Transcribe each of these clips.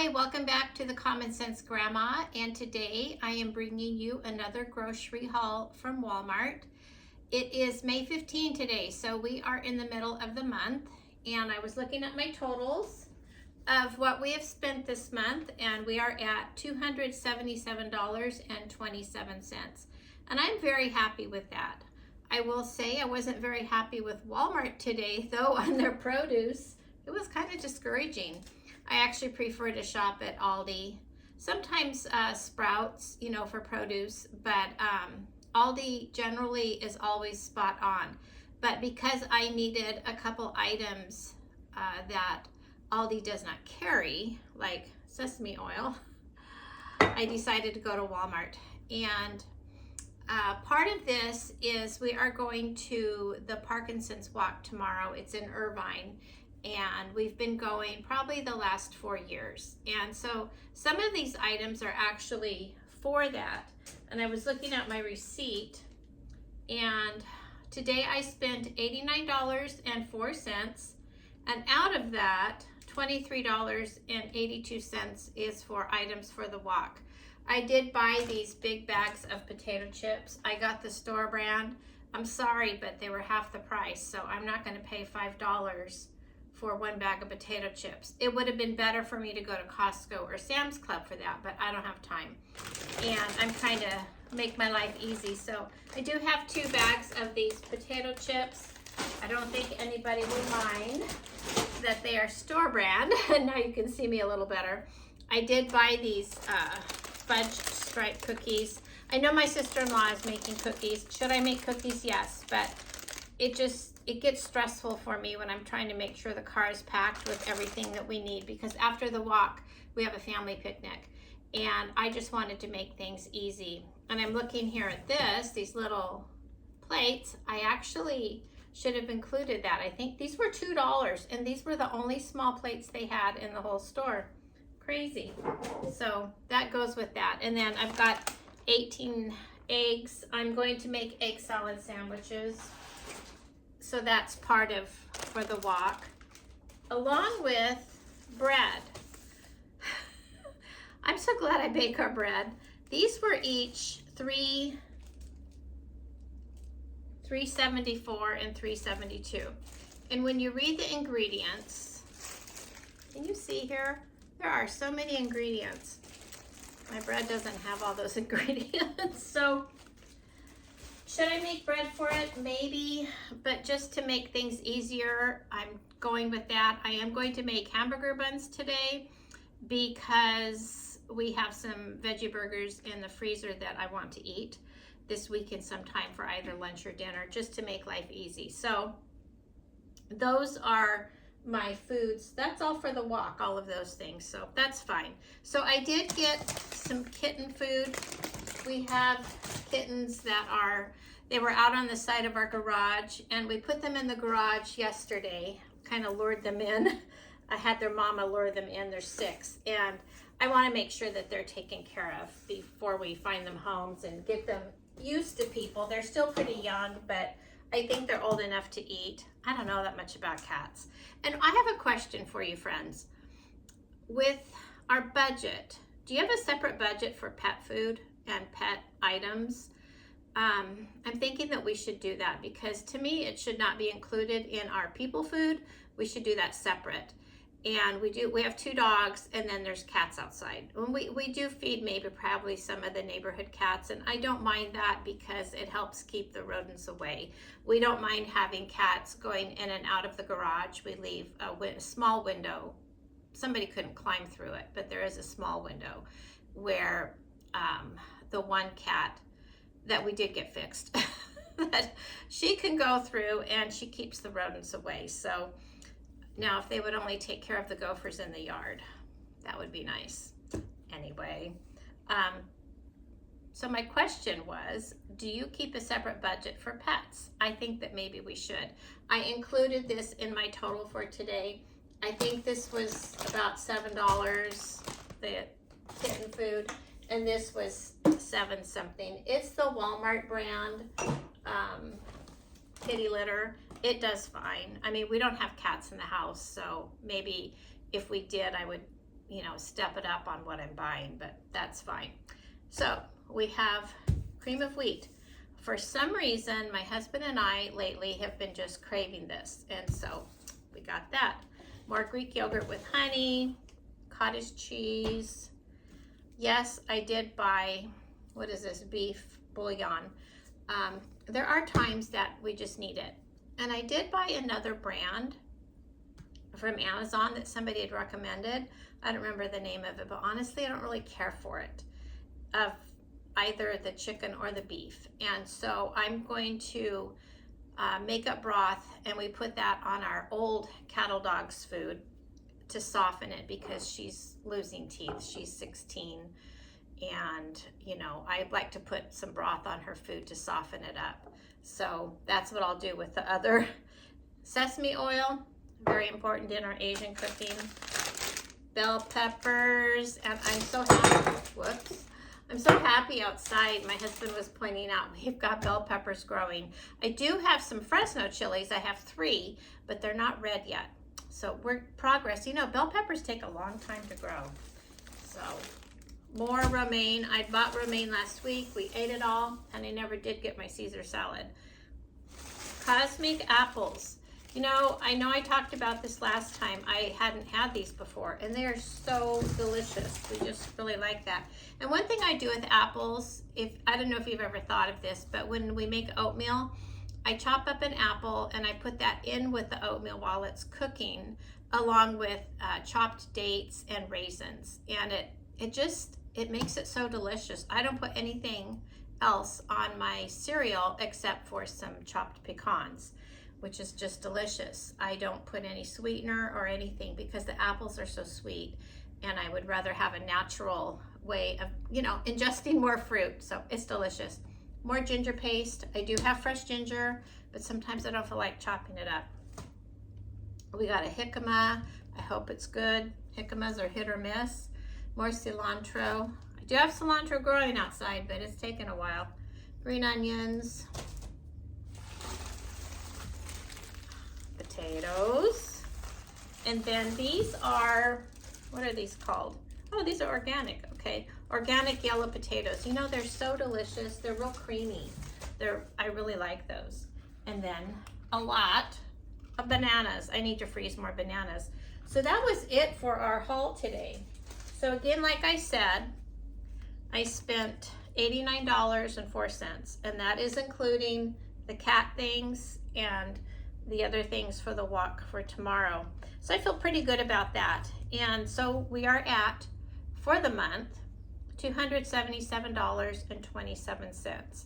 Hi, welcome back to the Common Sense Grandma, and today I am bringing you another grocery haul from Walmart. It is May 15 today, so we are in the middle of the month, and I was looking at my totals of what we have spent this month, and we are at $277.27, and I'm very happy with that. I will say I wasn't very happy with Walmart today, though, on their produce. It was kind of discouraging. I actually prefer to shop at Aldi. Sometimes Sprouts, for produce, but Aldi generally is always spot on. But because I needed a couple items that Aldi does not carry, like sesame oil, I decided to go to Walmart. And part of this is we are going to the Parkinson's walk tomorrow. It's in Irvine. And we've been going probably the last 4 years. And so some of these items are actually for that. And I was looking at my receipt, and today I spent $89.04, and out of that, $23.82 is for items for the walk. I did buy these big bags of potato chips. I got the store brand. I'm sorry, but they were half the price, so I'm not going to pay $5 for one bag of potato chips. It would have been better for me to go to Costco or Sam's Club for that, but I don't have time. And I'm kind of make my life easy. So I do have 2 bags of these potato chips. I don't think anybody will mind that they are store brand. Now you can see me a little better. I did buy these fudge stripe cookies. I know my sister-in-law is making cookies. Should I make cookies? Yes, but it gets stressful for me when I'm trying to make sure the car is packed with everything that we need, because after the walk, we have a family picnic, and I just wanted to make things easy. And I'm looking here at these little plates. I actually should have included that. I think these were $2, and these were the only small plates they had in the whole store. Crazy. So that goes with that. And then I've got 18 eggs. I'm going to make egg salad sandwiches. So that's part of for the walk, along with bread. I'm so glad I bake our bread. These were each $3.74 and $3.72. And when you read the ingredients, can you see here? There are so many ingredients. My bread doesn't have all those ingredients, so should I make bread for it? Maybe, but just to make things easier, I'm going with that. I am going to make hamburger buns today because we have some veggie burgers in the freezer that I want to eat this weekend sometime for either lunch or dinner, just to make life easy. So those are my foods. That's all for the walk, all of those things, so that's fine. So I did get some kitten food. We have kittens that they were out on the side of our garage, and we put them in the garage yesterday, kind of lured them in. I had their mama lure them in. They're 6, and I want to make sure that they're taken care of before we find them homes and get them used to people. They're still pretty young, but I think they're old enough to eat. I don't know that much about cats. And I have a question for you, friends. With our budget, do you have a separate budget for pet food and pet items? I'm thinking that we should do that, because to me it should not be included in our people food. We should do that separate. And we have 2 dogs, and then there's cats outside. And we do feed probably some of the neighborhood cats, and I don't mind that because it helps keep the rodents away. We don't mind having cats going in and out of the garage. We leave a small window. Somebody couldn't climb through it, but there is a small window where the one cat that we did get fixed, that she can go through, and she keeps the rodents away. So now if they would only take care of the gophers in the yard, that would be nice. Anyway, so my question was, do you keep a separate budget for pets? I think that maybe we should. I included this in my total for today. I think this was about $7, the kitten food, and this was 7 something. It's the Walmart brand kitty litter. It does fine. I mean, we don't have cats in the house, so maybe if we did, I would you know, step it up on what I'm buying, but that's fine. So we have cream of wheat. For some reason, my husband and I lately have been just craving this, and so we got that. More Greek yogurt with honey, cottage cheese. Yes, I did buy, what is this, beef bouillon. There are times that we just need it. And I did buy another brand from Amazon that somebody had recommended. I don't remember the name of it, but honestly, I don't really care for it, of either the chicken or the beef. And so I'm going to make up broth, and we put that on our old cattle dog's food to soften it, because she's losing teeth. She's 16, and you know, I like to put some broth on her food to soften it up. So that's what I'll do with the other. Sesame oil, very important in our Asian cooking. Bell peppers, and I'm so happy, whoops. I'm so happy outside. My husband was pointing out we've got bell peppers growing. I do have some Fresno chilies. I have 3, but they're not red yet. So we're progress. You know, bell peppers take a long time to grow. So more romaine. I bought romaine last week. We ate it all, and I never did get my Caesar salad. Cosmic apples. You know I talked about this last time. I hadn't had these before, and they are so delicious. We just really like that. And one thing I do with apples, I don't know if you've ever thought of this, but when we make oatmeal, I chop up an apple and I put that in with the oatmeal while it's cooking, along with chopped dates and raisins. And it makes it so delicious. I don't put anything else on my cereal except for some chopped pecans, which is just delicious. I don't put any sweetener or anything because the apples are so sweet, and I would rather have a natural way of, you know, ingesting more fruit. So it's delicious. More ginger paste. I do have fresh ginger, but sometimes I don't feel like chopping it up. We got a jicama. I hope it's good. Jicamas are hit or miss. More cilantro. I do have cilantro growing outside, but it's taken a while. Green onions. Potatoes. And then these are, what are these called? Oh, these are organic. Okay, organic yellow potatoes. You know, they're so delicious. They're real creamy. I really like those. And then a lot of bananas. I need to freeze more bananas. So that was it for our haul today. So again, like I said, I spent $89.04, and that is including the cat things and the other things for the walk for tomorrow. So I feel pretty good about that. And so we are at, for the month, $277.27.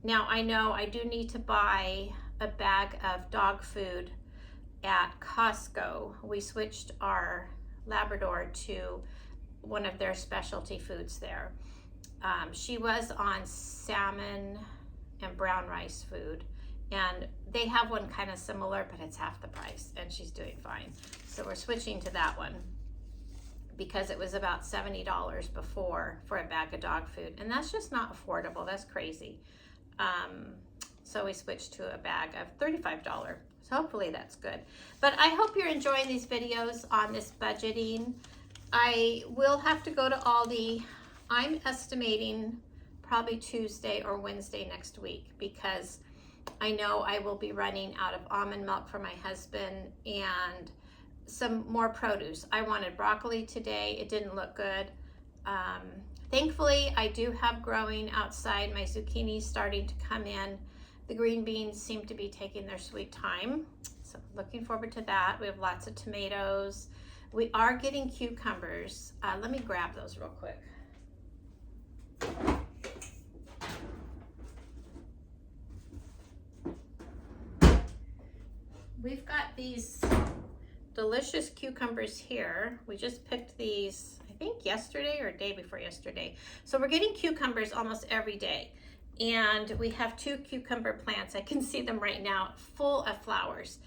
Now I know I do need to buy a bag of dog food at Costco. We switched our Labrador to one of their specialty foods there. She was on salmon and brown rice food, and they have one kind of similar, but it's half the price, and she's doing fine. So we're switching to that one because it was about $70 before for a bag of dog food, and that's just not affordable. That's crazy. So we switched to a bag of $35. So hopefully that's good. But I hope you're enjoying these videos on this budgeting. I will have to go to Aldi. I'm estimating probably Tuesday or Wednesday next week, because I know I will be running out of almond milk for my husband and some more produce. I wanted broccoli today. It didn't look good. Thankfully, I do have growing outside. My zucchini's starting to come in. The green beans seem to be taking their sweet time. So looking forward to that. We have lots of tomatoes. We are getting cucumbers. Let me grab those real quick. We've got these delicious cucumbers here. We just picked these, I think yesterday or day before yesterday. So we're getting cucumbers almost every day. And we have 2 cucumber plants. I can see them right now, full of flowers.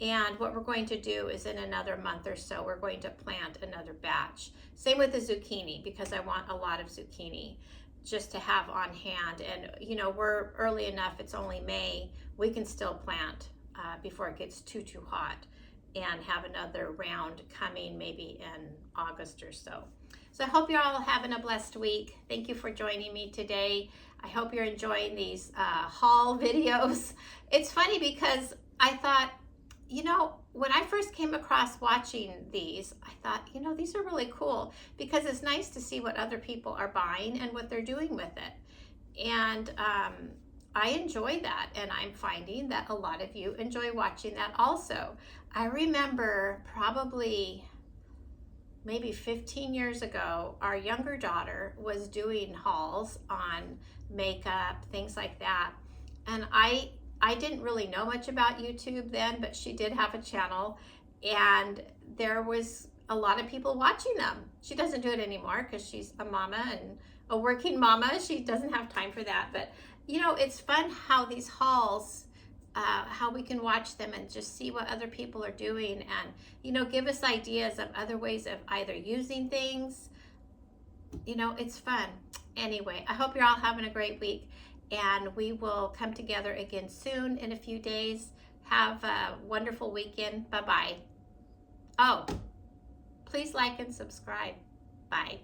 And what we're going to do is in another month or so, we're going to plant another batch. Same with the zucchini, because I want a lot of zucchini just to have on hand. And you know, we're early enough, it's only May, we can still plant before it gets too hot. and have another round coming maybe in August or so. So I hope you're all having a blessed week. Thank you for joining me today. I hope you're enjoying these haul videos. It's funny because I thought, you know, when I first came across watching these, I thought, you know, these are really cool because it's nice to see what other people are buying and what they're doing with it. And I enjoy that, and I'm finding that a lot of you enjoy watching that also. I remember probably maybe 15 years ago, our younger daughter was doing hauls on makeup, things like that. And I didn't really know much about YouTube then, but she did have a channel, and there was a lot of people watching them. She doesn't do it anymore because she's a mama and a working mama. She doesn't have time for that. But you know, it's fun how these hauls, how we can watch them and just see what other people are doing, and you know, give us ideas of other ways of either using things. You know, it's fun. Anyway, I hope you're all having a great week, and we will come together again soon in a few days. Have a wonderful weekend. Bye-bye. Oh, please like and subscribe. Bye.